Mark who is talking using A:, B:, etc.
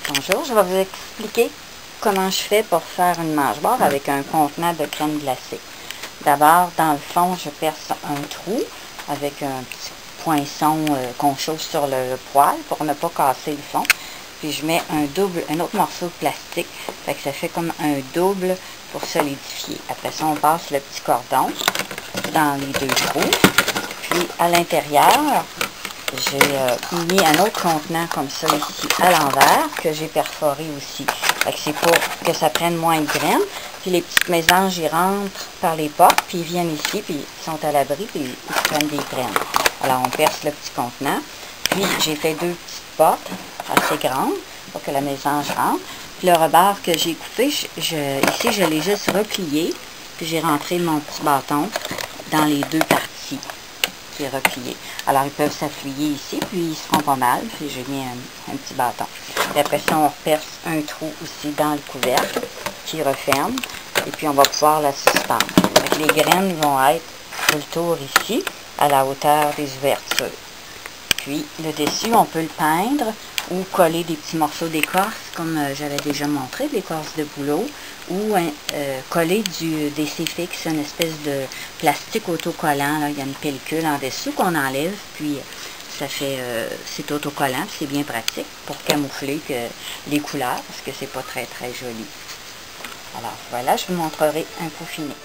A: Bonjour, je vais vous expliquer comment je fais pour faire une mange-barre avec un contenant de crème glacée. D'abord, dans le fond, je perce un trou avec un petit poinçon qu'on chauffe sur le poêle pour ne pas casser le fond. Puis je mets un autre morceau de plastique, fait que ça fait comme un double pour solidifier. Après ça, on passe le petit cordon dans les deux trous. Puis à l'intérieur, j'ai mis un autre contenant comme ça ici à l'envers que j'ai perforé aussi. C'est pour que ça prenne moins de graines. Puis les petites mésanges, ils rentrent par les portes, puis ils viennent ici, puis ils sont à l'abri, puis ils prennent des graines. Alors on perce le petit contenant. Puis j'ai fait deux petites portes assez grandes pour que la mésange rentre. Puis le rebord que j'ai coupé, ici je l'ai juste replié, puis j'ai rentré mon petit bâton dans les deux parties. Replié. Alors, ils peuvent s'appuyer ici, puis ils se font pas mal. Puis j'ai mis un petit bâton. Et après ça, on reperce un trou aussi dans le couvercle qui referme. Et puis, on va pouvoir la suspendre. Donc, les graines vont être tout le tour ici, à la hauteur des ouvertures. Puis, le dessus, on peut le peindre ou coller des petits morceaux d'écorce, comme j'avais déjà montré, de l'écorce de bouleau, ou coller des C-Fix, une espèce de plastique autocollant. Là. Il y a une pellicule en dessous qu'on enlève, puis ça fait, c'est autocollant, c'est bien pratique pour camoufler les couleurs, parce que c'est pas très très joli. Alors voilà, je vous montrerai un peaufiné.